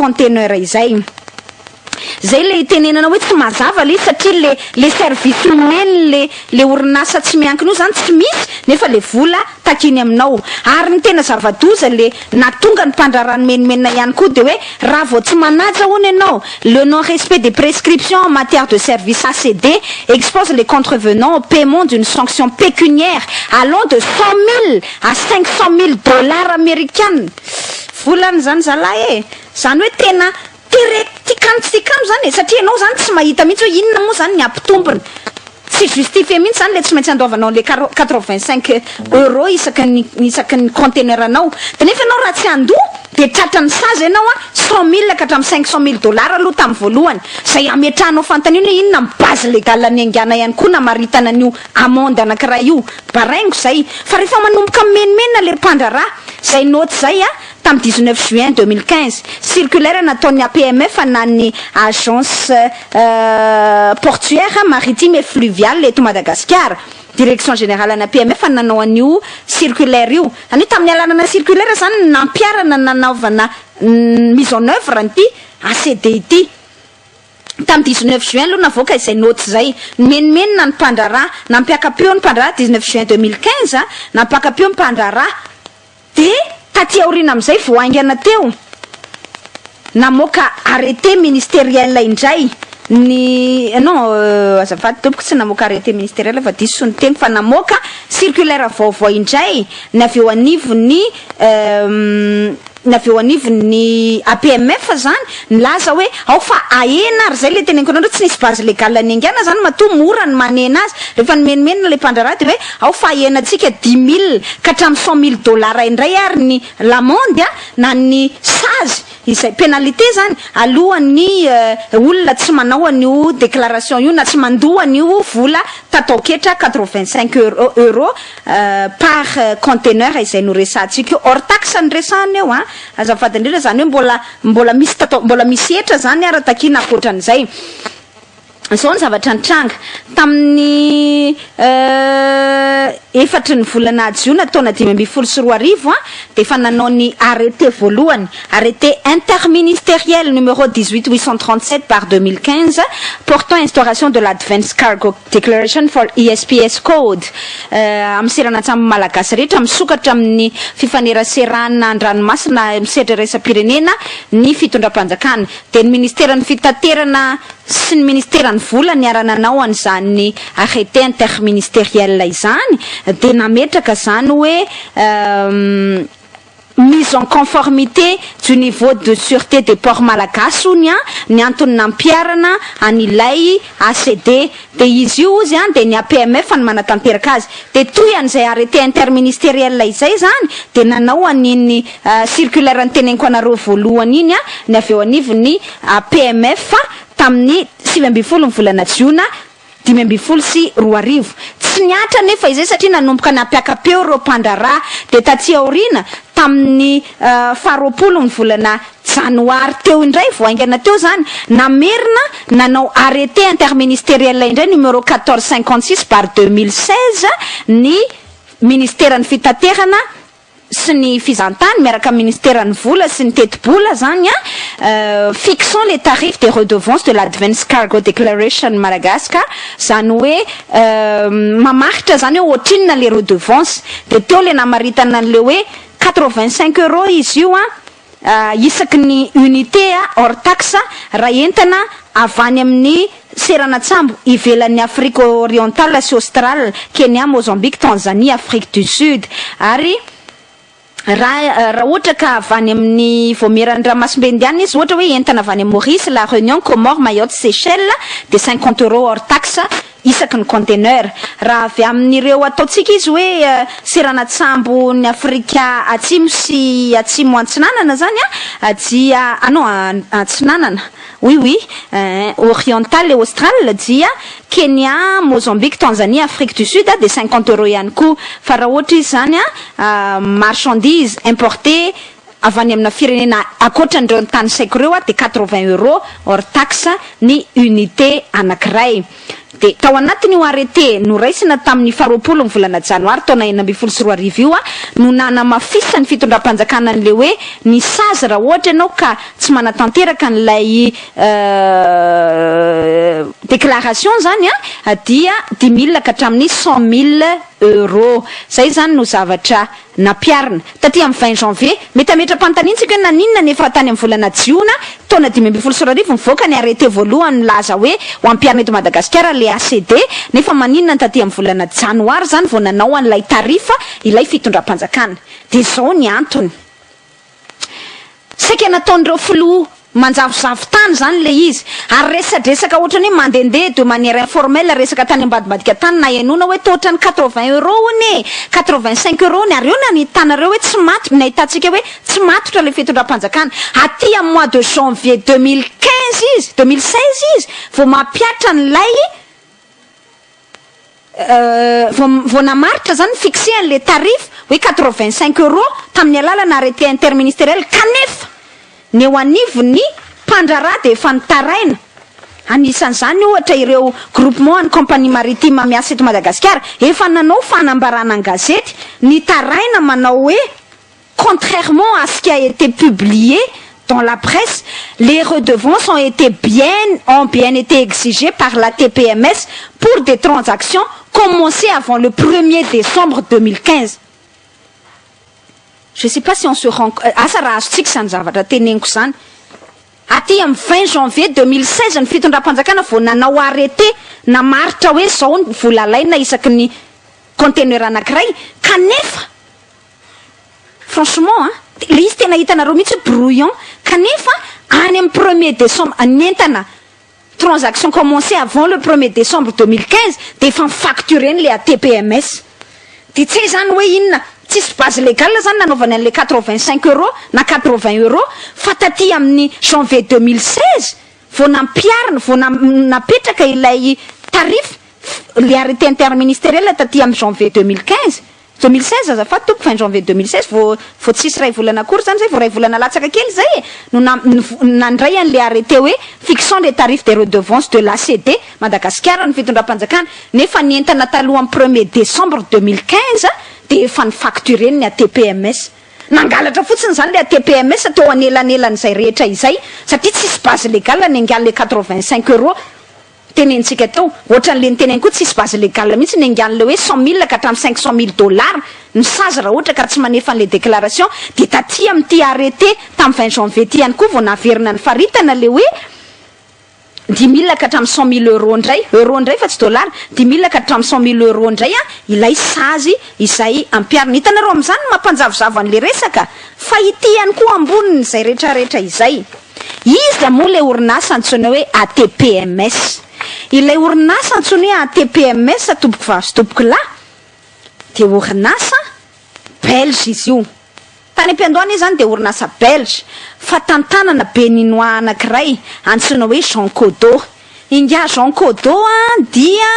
conteneur izay zay le tenenana hoe tsy mazava le satria le service humain le orinasa tsy miankina io zany tsy misy nefa le vola takiny aminao ary ny tena zava-doza le natonga ny mpandrarano menimenina ihany koa de hoe raha vao tsy manaja hono ianao le non-respect des prescriptions en matière de service ACD expose les contrevenants au paiement d'une sanction pécuniaire allant de 100 000 à 500 000 dollars américains volany zany zalahy zany hoe tena tikano zany satria ianao zany tsy mahita mihitsy hoe inona moa zany ny ampitombony tsy justifie mihitsy zany le tsy maintsy andovanao le 85 euro isaky ny conteneur anao de nefa ianao raha tsy andoha de tratrany sazy ianao 100 000 ka hatramin'ny 500 000 dollars aloha tamin'ny voalohany zay ametrahanao fantaniana hoe inona ny base légal ny angana ihany koa na maritana an'io amende anankiray io baraingo zay fa rehefa manomboka menimenina le mpandrarà zay note zay tamin'ny 19 juin 2015 circulaire nataon'ny APMF anan'ny agence portuaire maritime et fluviale eto Madagasikara direction générale ana APMF nanao an'io circulaire io any tamin'ny alanana circulaire zany nampiarana nanaovana mise en œuvre an'ity ACD ity tamin'ny 19 juin aloha navoaka izay note zay menimenina ny mpandrarà nampiakapio ny mpandrarà 19 juin 2015 nampakapio ny mpandrarà de taty aorina am'izay voaingana teo namoaka arrêté ministériel indray ny azafady tompoko tsy namoaka arrêté ministériel fa diso ny teny fa namoaka circulaire vaovao indray ny aveo anivon'ny APMF zany nilaza hoe ao fa ahena ary zay le teneniko anao tsy nisy base légal ny angana zany matoa mora ny manena azy rehefa nimenimenina le mpandrarà de hoe ao fa ahenatsika 10 000 ka hatramin'ny 100 000 dollars indray ary ny l'amende na ny sazy izay pénalité zany alohan'ny olona tsy manao an'io déclaration io na tsy mandoa an'io vola tatao-ketra 85 euro par conteneur izay no resantsika hors taxe ny resahana eo azafady indrindra zany hoe mbola misy etra zany ara takina akoatran'izay zao ny zavatra nitranga tamin'ny efatry ny volana jiona taona 2024 de efa nanao ny arrêté voalohany arrêté interministériel numéro 18837 par 2015 portant instauration de l'Advance Cargo Declaration for ESPS Code amin'ny seranatsamby malagasy rehetra misokatra amin'ny fifaneraserana an-dranomasina misedra resa-pirenena ny fitondram-panjakana de ny ministèran'ny fitaterana sy ny ministèran'ny vola niarananao an'izany arrêté interministériel izany de nametraka zany hoe mise en conformité du niveau de sûreté des ports malagasy ony ny antony nampiarana an'ilay ACD de izy io izy de ny APMF ny manatanteraka azy de toy an'izay arrêté interministériel izay zany de nanao an'iny circulaire ny teneniko anareo voalohany iny ny aveo anivon'ny APMF tamin'ny 7 volana jiona 2020 sy 2020 tsy niatra nefa izay satria nanomboka nampiakapeo reo mpandrarà de taty aorina tamin'ny 20 volana janoary teo indray voaingana teo zany namerina nanao arrêté interministériel indray numéro 1456 par 2016 ny ministèran'ny fitaterana sy ny fizantany miaraka ministèran'ny vola sy ny teti-bola zany fixant les tarifs des redevances de l'Advance Cargo Declaration Madagascar zany hoe mamaritra zany hoe ohatrinona le redevance de teo le namaritana an'le hoe 85 euro izy io isaky ny unité hors taxe raha entana avany amin'ny seranatsambo ivelan'ny Afrique orientale sy Australe, Kenya, Mozambique, Tanzanie, Afrique du Sud ary raha ohatra ka avany amin'ny voamerany ramasimbe indiana izy ohatra hoe entana avany amin'ny Maurice, La Réunion, Comores, Mayotte, Seychelles de 50 euro hors taxe isaky ny conteneur raha avy amin'ireo ataotsika izy hoe seranatsambo ny Afrika atsimo sy atsimo antsinanana zany antsinanana oui oriental et austral dia Kenya, Mozambique, Tanzanie, Afrique du Sud de 50 euro ihany koa fa raha ohatra izy zany marchandise importée avany amina firenena akoatran'ireo tany saiko ireo de 80 euro hors taxe ny unité anankiray de tao anatin'io arrêté noraisina tamin'ny faharoapolo ny volana janoary taona 2024 io no nanamafisany fitondram-panjakana an'le hoe ny sazy raha ohatra ianao ka tsy manatanteraka an'ilay déclaration zany dia 10 000 ka hatramin'ny 100 000 euros. Zay zany no zavatra nampiarina taty amin'ny 20 janvier metametra-panontaniantsika hoe naninona nefa tany amin'ny volana jiona taona 2024 mivoaka ny arrêté voalohany milaza hoe ho ampiarina eto Madagasikara le ACD nefa maninona taty amin'ny volana janoary zany vao nanao an'ilay tarifa ilay fitondram-panjakana. De zao ny antony saika nataon'ireo filoha manjavozavo tany zany le izy ary resadresaka ohatrany hoe mandendeha de manière informelle resaka tany ambadibadika tany na enona hoe tohatrany 80 euros hony 85 euros ny ary io na nitanareo hoe tsy matotra ny ahitantsika hoe tsy matotra le fitondram-panjakana aty amin'ny mois de janvier 2016 izy vao mampiatra n'ilay vao namaritra zany fixé an'le tarif hoe 85 euros tamin'ny alalana arrêté interministériel kanefa ny eo anivony mpandrarah de efa nitaraina anisan'izany ohatra ireo groupement any compagnie maritime miasa eto Madagasikara efa nanao fanambarana ny gazety nitaraina manao hoe contrairement à ce qui a été publié dans la presse, les redevances ont bien été exigées par la TPMS pour des transactions commencées avant le 1er décembre 2015. Je sais pas si on se rend asa raha azotsika zany zavatra teneniko zany aty amin'ny 20 janvier 2016 ny fitondram-panjakana vao nanao arrêté namaritra hoe zao ny vola alaina isaky ny conteneur anankiray kanefa franchement le izy tena hitanareo mihitsy brouillon kanefa any amin'ny 1er décembre anentana transaction commencée avant le 1er décembre 2015 de efa factureny le TPMS de tsy zany hoe inona tsisy base légale zany nanaovany an'le 85 euros na 80 euros fa taty amin'ny janvier 2016 vao nampiarina vao napetraka ilay tarif le arrêté interministériel taty amin'ny janvier 2016 azafady tompo fin janvier 2016 vao tsisy ray volana akory zany zay vao ray volana latsaka kely zay no nandray an'le arrêté hoe fixant les tarifs des redevances de l'ACD Madagasikara ny fitondram-panjakana nefa nientana taloha amin'ny 1er décembre 2015 de efa ny factureny ny TPMS nangalatra fotsiny zany le TPMS tao anelanelan'izay rehetra izay satria tsisy base légale ny angala le 85 euros tenentsika tao ohatran'le niteneny koa tsisy base légale mihitsy ny angan'le hoe 100 000 ka hatramin'ny 500 000 dollars ny sazy raha ohatra ka tsy manefa an'le déclaration de taty amin'ity arrêté tamin'ny 20 janvier ty ihany koa vao naverina ny faritana le hoe 10 000 ka hatramin'ny 100 000 euros ndray fa tsy dollars 10 000 ka hatramin'ny 100 000 euros ndray ilay sazy izay ampiarina hitanareo amin'izany mampanjavozavo an'le resaka fa ity ihany koa amboniny izay rehetrarehetra izay izy moa le orinasa antsoina hoe ATPMS ilay orinasa antsoina hoe ATPMS tompoko vasy tompoko lahy de orinasa belge izy io tany am-piandohana izy zany de orinasa belge fa tantanana béninois anankiray antsoina hoe Jean Codo ingia Jean Codo dia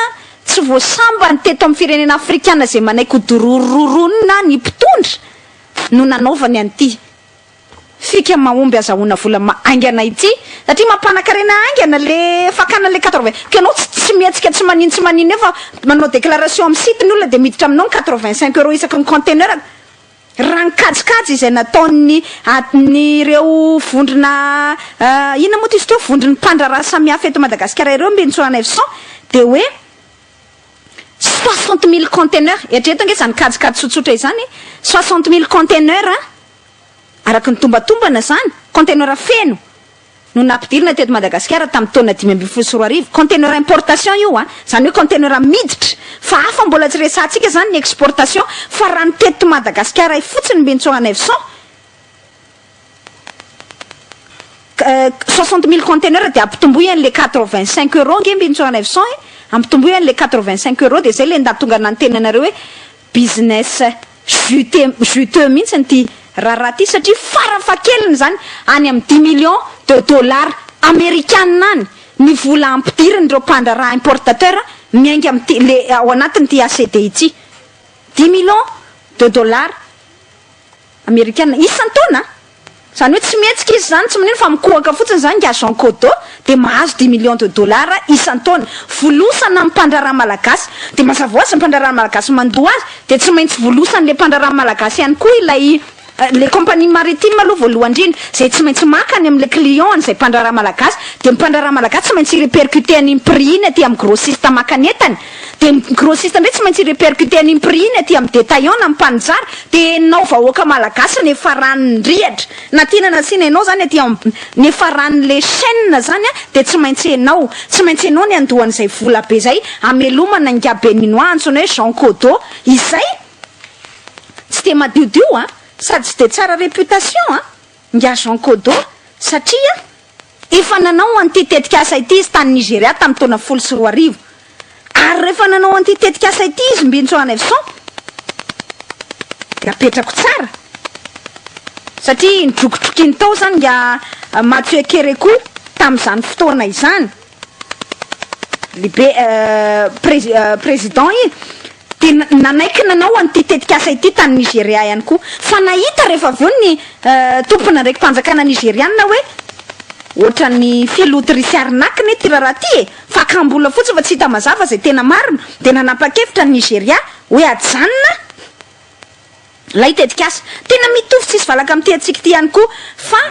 tsy voasambany teto amin'ny firenena afrikana zay manaiky dorororona ny mpitondra no nanaovany an'ity fika mahomby azahoana vola aingana ity satria mampanakarena aingana le fakana le 80 ka anao tsy mietsika tsy manino efa manao déclaration amin'ny site ny olona de miditra aminao 85 euros isaky ny conteneur raha nikajikajy izay nataony ireo vondrona ina moa izy teo vondrony mpandraraha samihafa eto Madagasikara ireo mbentsona 900 de hoe 60 000 conteneurs eritrereto nge zany kajikajy tsotsotra izany 60 000 conteneurs araky ny tombatombana zany conteneur feno no nampidirina teto Madagasikara tamin'ny taona 2024 conteneur importation io zany hoe conteneur miditra fa hafa mbola tsy resantsika zany ny exportation fa raha ny teto Madagasikara fotsiny mbentsona 900 60 000 conteneurs de ampitomboy an'le 85 euros nge mbentsona 900 ampitomboy an'le 85 euros de zay le ndatonga nantenanareo hoe business juteux mihitsy ny raha ty satria farafakeliny zany any amin'ny 10 millions de dollars américains any ny vola ampidiriny reo mpandraraha importateur miainga amin'ny ao anatin'ity ACD ity 10 millions de dollars américains isan-taona Zany hoe tsy mihetsika izy zany tsy manino fa mikohaka fotsiny zany agent Codo de mahazo 10 millions de dollars isan-taona volosana amin'ny mpandraharaha malagasy de mazava hoazy ny mpandraharaha malagasy mandoa azy de tsy maintsy volosany le mpandraharaha malagasy ihany koa ilay les compagnies maritimes aloha voalohany indrindra zay tsy maintsy makany amin'le client zay mpandraharaha malagasy de mpandraharaha malagasy tsy maintsy répercuter an'iny prix iny aty amin'ny grossiste makany entany de grossiste ndray tsy maintsy répercuter an'iny prix iny aty amin'ny détaillant na mpanjara de nao vahoaka malagasy nefa ran'ny ndrihatra na tiana na sina ianao zany aty nefa ran'le chaîne zany de tsy maintsy ianao ny andohan'izay vola be zay amelomana ngabéninois antsony hoe Jean Codo izay tsy de madiodio sady tsy de tsara réputation nga Jean Codo satria efa nanao an'ity tetikasa ity izy tany Nigeria tamin'ny taona 14 ary rehefa nanao an'ity tetikasa ity izy mbintsona evson de apetrako tsara satria nidrokotrokiny tao zany nga Mathieu Kérékou tamin'izany fotoana izany lehibe président iny de nanaiky nanao an'ity tetikasa ity tany Nigeria ihany koa fa nahita rehefa avy eo ny tompona ndraiky mpanjakana nigériana hoe ohatran'ny filotorisy arnaky ty raha ty fa kambola fotsiny fa tsy hita mazava zay tena marina de nanapa-kevitra ny Nigeria hoe ajanona lay tetikasa tena mitovy tsisy valaka amin'ty atsika ty ihany koa fa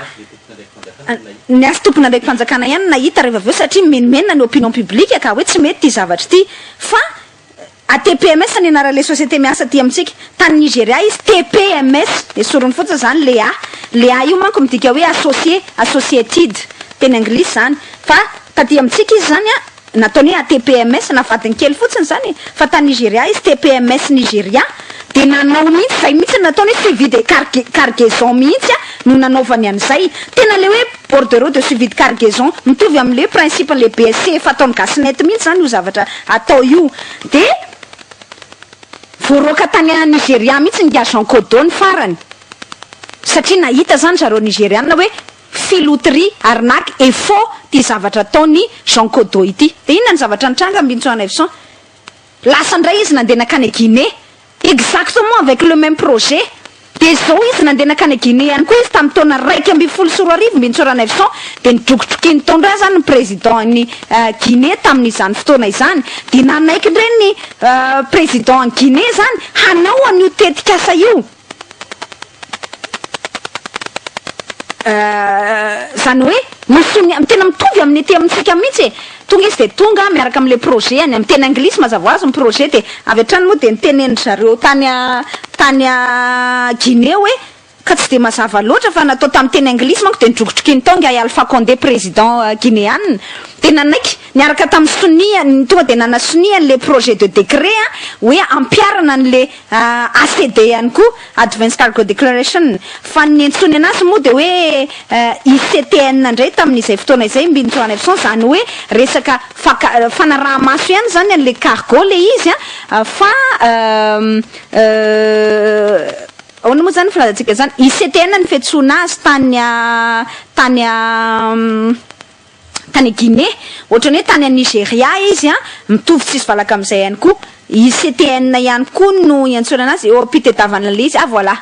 ny asy tompona ndraiky mpanjakana ihany nahita rehefa avy eo satria menomenona ny opinion publique ka hoe tsy mety ty zavatra ty fa ATPMS ny anarale société miasa ty amintsika tany Nigeria izy TPMS de sorony fotsiny zany le A io manko midika hoe associated teny anglisy zany fa taty amintsika izy zany nataony ATPMS navadiny kely fotsiny zany fa tany Nigeria izy TPMS Nigeria de nanao mihitsy zay mihitsy nataony hoe suivi de cargaison mihitsy no nanaovany an'izay tena le hoe bordereau de suivi de cargaison mitovy amin'le principe le BSC fataony gasinety mihitsy zany io zavatra atao io de voaroaka tany Nigeria mihitsy nga Jean Codo ny farany satria nahita zany zareo nigériana hoe filoterie arnaque et faux ty zavatra ataony Jean Codo ity de inona ny zavatra nitranga mbintsona evson lasa ndray izy nandeha nakany Guinée exactement avec le même projet de zao izy nandeha nakany Guinée ihany koa izy tamin'ny taona 1 mbintsona evson de nidrokotrokiny taondra zany ny président ny Guinée tamin'izany fotoana izany de nanaiky ndray ny président Guinée zany hanao an'io tetikasa io zany hoe tena mitovy amin'ny ety amintsika mihitsy tonga izy de tonga miaraka am'le projet any amin'ny teny anglisy mazava azy ny projet de avy hatrany moa de niteneny zareo tany Guinée hoe ka tsy de mazava loatra fa natao tamin'ny teny anglisy manko de nidrokotrokiny tao nga Alpha Condé président guinéane de nanaiky niaraka tamin'ny sonia tonga de nanasonia le projet de décret hoe ampiarana an'le ACD ihany koa Advance Cargo Declaration fa nentsony anazy moa de hoe ICTN ndray tamin'izay fotoana izay mbintsona evson zany hoe resaka fanaraha-maso ihany zany an'le cargo le izy fa ahoana moa zany filazatsika zany ICTN ny fiantsoana azy tany Guinée ohatrany hoe tany Nigeria izy mitovy tsisy valaka amin'izay ihany koa ICTN ihany koa no iantsona anazy eo ampitadiavana le izy voilà